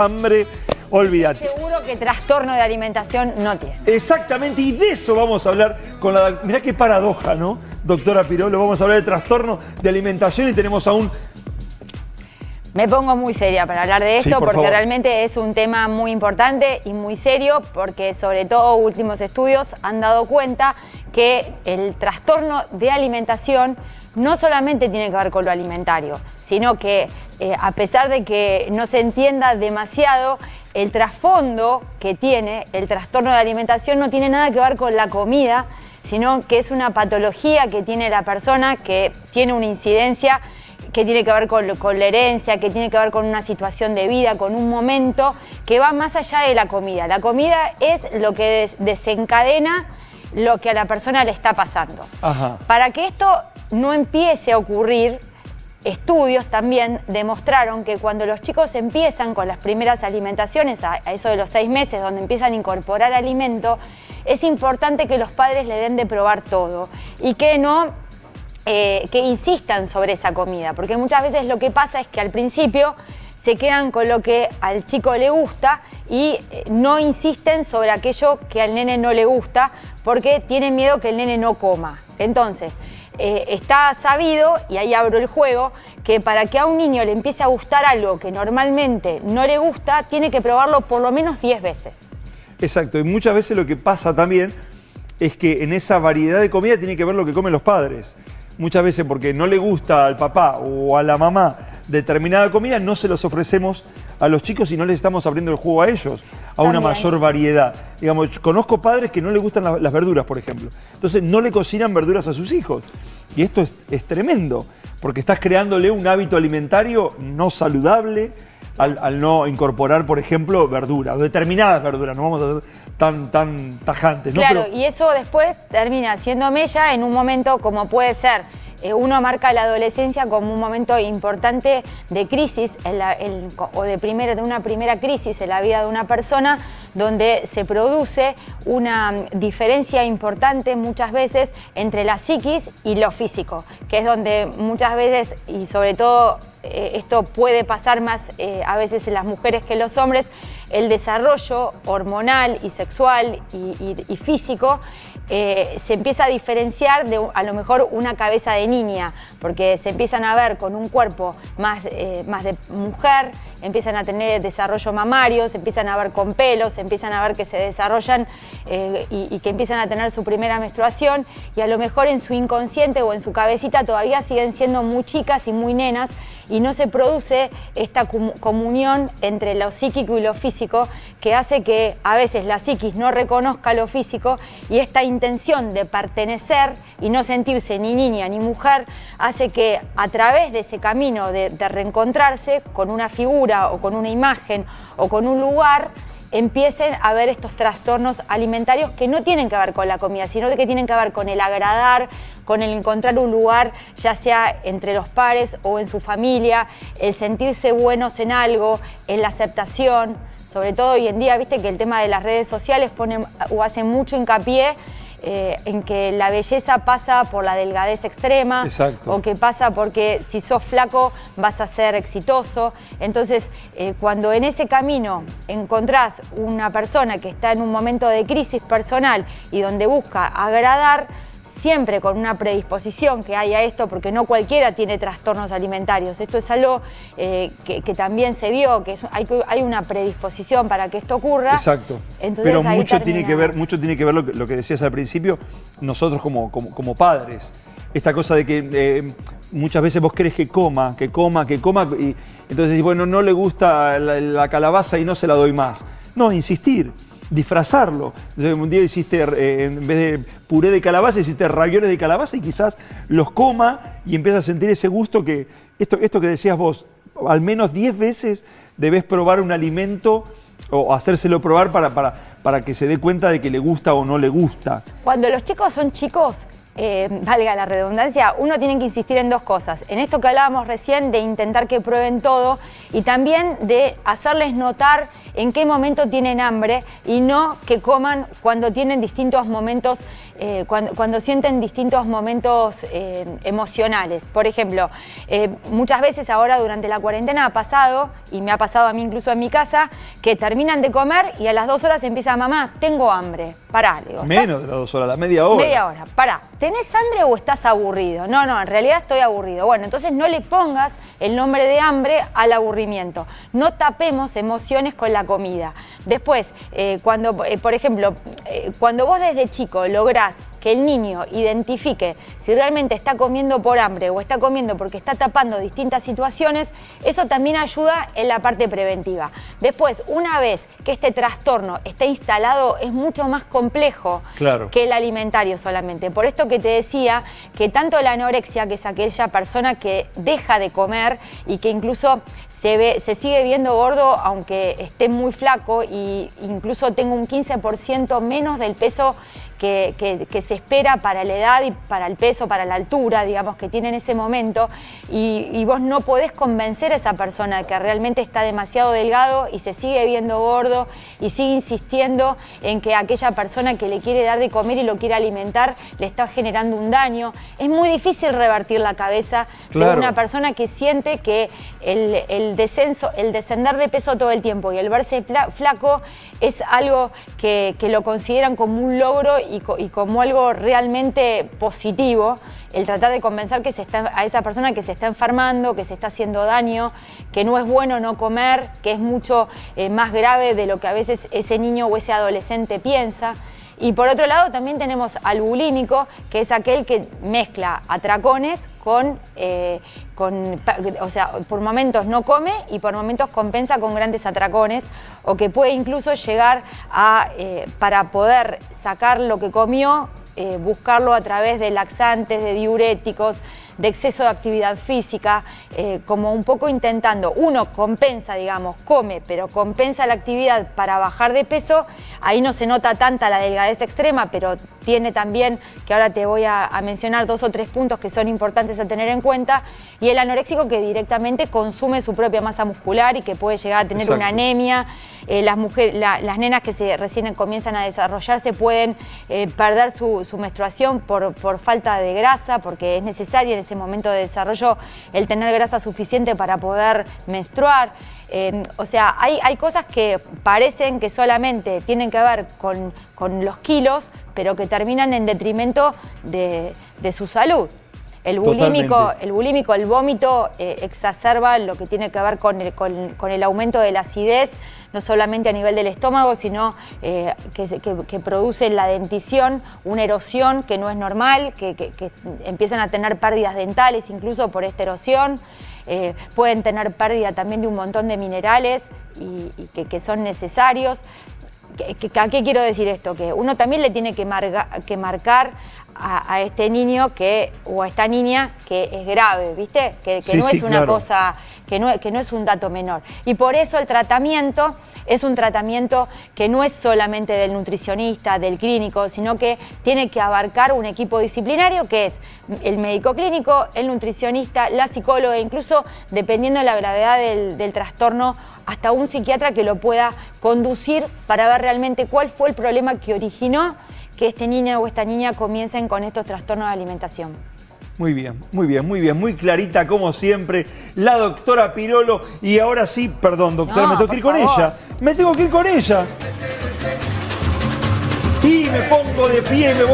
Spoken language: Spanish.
hambre, olvídate. Seguro que trastorno de alimentación no tiene. Exactamente, y de eso vamos a hablar con la... Mirá qué paradoja, ¿no? Doctora Pirolo, vamos a hablar de trastorno de alimentación y tenemos a un... Me pongo muy seria para hablar de esto, Sí, por porque favor. realmente es un tema muy importante y muy serio, porque sobre todo últimos estudios han dado cuenta que el trastorno de alimentación no solamente tiene que ver con lo alimentario, sino que a pesar de que no se entienda demasiado, el trasfondo que tiene el trastorno de alimentación no tiene nada que ver con la comida, sino que es una patología que tiene la persona, que tiene una incidencia que tiene que ver con la herencia, que tiene que ver con una situación de vida, con un momento que va más allá de la comida. La comida es lo que desencadena lo que a la persona le está pasando. Ajá. Para que esto no empiece a ocurrir, estudios también demostraron que cuando los chicos empiezan con las primeras alimentaciones, a eso de los 6 meses, donde empiezan a incorporar alimento, es importante que los padres le den de probar todo y que no... que insistan sobre esa comida, porque muchas veces lo que pasa es que al principio se quedan con lo que al chico le gusta y no insisten sobre aquello que al nene no le gusta, porque tienen miedo que el nene no coma. Entonces, está sabido, y ahí abro el juego, que para que a un niño le empiece a gustar algo que normalmente no le gusta, tiene que probarlo por lo menos 10 veces. Exacto, y muchas veces lo que pasa también es que en esa variedad de comida tiene que ver lo que comen los padres. Muchas veces porque no le gusta al papá o a la mamá determinada comida, no se los ofrecemos a los chicos y no les estamos abriendo el juego a ellos, a una mayor variedad. Digamos, conozco padres que no les gustan las verduras, por ejemplo. Entonces no le cocinan verduras a sus hijos. Y esto es tremendo, porque estás creándole un hábito alimentario no saludable al no incorporar, por ejemplo, verduras, determinadas verduras, no vamos a ser tan tajantes, ¿no? Claro, Pero, y eso después termina siendo mella en un momento como puede ser. Uno marca la adolescencia como un momento importante de crisis o de una primera crisis en la vida de una persona, donde se produce una diferencia importante muchas veces entre la psiquis y lo físico, que es donde muchas veces, y sobre todo esto puede pasar más a veces en las mujeres que en los hombres, el desarrollo hormonal y sexual y físico se empieza a diferenciar de a lo mejor una cabeza de niña, porque se empiezan a ver con un cuerpo más de mujer, empiezan a tener desarrollo mamario, se empiezan a ver con pelos, se empiezan a ver que se desarrollan y que empiezan a tener su primera menstruación, y a lo mejor en su inconsciente o en su cabecita todavía siguen siendo muy chicas y muy nenas, y no se produce esta comunión entre lo psíquico y lo físico, que hace que a veces la psiquis no reconozca lo físico, y esta intención de pertenecer y no sentirse ni niña ni mujer hace que a través de ese camino de reencontrarse con una figura o con una imagen o con un lugar, empiecen a ver estos trastornos alimentarios que no tienen que ver con la comida, sino que tienen que ver con el agradar, con el encontrar un lugar, ya sea entre los pares o en su familia, el sentirse buenos en algo, en la aceptación. Sobre todo hoy en día, viste que el tema de las redes sociales pone o hace mucho hincapié en que la belleza pasa por la delgadez extrema. Exacto. O que pasa porque si sos flaco vas a ser exitoso. Entonces, cuando en ese camino encontrás una persona que está en un momento de crisis personal y donde busca agradar, siempre con una predisposición que hay a esto, porque no cualquiera tiene trastornos alimentarios. Esto es algo que también se vio, que hay una predisposición para que esto ocurra. exacto. Entonces, pero ahí mucho termina. tiene que ver lo que decías al principio, nosotros como padres. Esta cosa de que muchas veces vos querés que coma, y entonces decís, bueno, no le gusta la calabaza y no se la doy más. No, insistir. Disfrazarlo. Entonces, un día hiciste, en vez de puré de calabaza, hiciste ravioles de calabaza y quizás los coma y empieza a sentir ese gusto que, esto que decías vos, al menos 10 veces debes probar un alimento o hacérselo probar para que se dé cuenta de que le gusta o no le gusta. Cuando los chicos son chicos, valga la redundancia, uno tiene que insistir en dos cosas. En esto que hablábamos recién de intentar que prueben todo y también de hacerles notar en qué momento tienen hambre y no que coman cuando tienen distintos momentos, cuando sienten distintos momentos emocionales. Por ejemplo, muchas veces ahora durante la cuarentena ha pasado, y me ha pasado a mí incluso en mi casa, que terminan de comer y a las 2 horas empieza: mamá, tengo hambre. Pará, le digo. Menos de las 2 horas, la media hora. Media hora, pará. ¿Tenés hambre o estás aburrido? No, en realidad estoy aburrido. Bueno, entonces no le pongas el nombre de hambre al aburrimiento. No tapemos emociones con la comida. Después, por ejemplo, cuando vos desde chico lográs que el niño identifique si realmente está comiendo por hambre o está comiendo porque está tapando distintas situaciones, eso también ayuda en la parte preventiva. Después, una vez que este trastorno esté instalado, es mucho más complejo que el alimentario solamente. Por esto que te decía que tanto la anorexia, que es aquella persona que deja de comer y que incluso se sigue viendo gordo aunque esté muy flaco, e incluso tenga un 15% menos del peso que se espera para la edad y para el peso, para la altura, digamos, que tiene en ese momento, y vos no podés convencer a esa persona que realmente está demasiado delgado y se sigue viendo gordo y sigue insistiendo en que aquella persona que le quiere dar de comer y lo quiere alimentar le está generando un daño. Es muy difícil revertir la cabeza de una persona que siente que el descender de peso todo el tiempo y el verse flaco es algo que lo consideran como un logro y como algo realmente positivo. El tratar de convencer a esa persona que se está enfermando, que se está haciendo daño, que no es bueno no comer, que es mucho más grave de lo que a veces ese niño o ese adolescente piensa. Y por otro lado también tenemos al bulímico, que es aquel que mezcla atracones o sea, por momentos no come y por momentos compensa con grandes atracones, o que puede incluso llegar para poder sacar lo que comió, buscarlo a través de laxantes, de diuréticos, de exceso de actividad física, como un poco intentando, uno compensa, digamos, come, pero compensa la actividad para bajar de peso. Ahí no se nota tanta la delgadez extrema, pero tiene también, que ahora te voy a mencionar 2 o 3 puntos que son importantes a tener en cuenta, y el anoréxico que directamente consume su propia masa muscular y que puede llegar a tener una anemia. Las nenas que recién comienzan a desarrollarse pueden perder su menstruación por falta de grasa, porque es necesaria en ese momento de desarrollo el tener grasa suficiente para poder menstruar. O sea, hay cosas que parecen que solamente tienen que ver con los kilos, pero que terminan en detrimento de su salud. El bulímico, el vómito exacerba lo que tiene que ver con el aumento de la acidez, no solamente a nivel del estómago, sino que produce la dentición, una erosión que no es normal, que empiezan a tener pérdidas dentales incluso por esta erosión. Pueden tener pérdida también de un montón de minerales y que son necesarios. ¿A qué quiero decir esto? Que uno también le tiene que marcar a este niño o a esta niña que es grave, ¿viste? Que no es una cosa, que no es un dato menor. Y por eso el tratamiento es un tratamiento que no es solamente del nutricionista, del clínico, sino que tiene que abarcar un equipo disciplinario que es el médico clínico, el nutricionista, la psicóloga, incluso dependiendo de la gravedad del trastorno, hasta un psiquiatra que lo pueda conducir para ver realmente cuál fue el problema que originó que este niño o esta niña comiencen con estos trastornos de alimentación. Muy bien, muy bien, muy bien, muy clarita como siempre, la doctora Pirolo. Y ahora sí, perdón, doctora, me tengo que ir con ella. Me tengo que ir con ella. Y me pongo de pie, me voy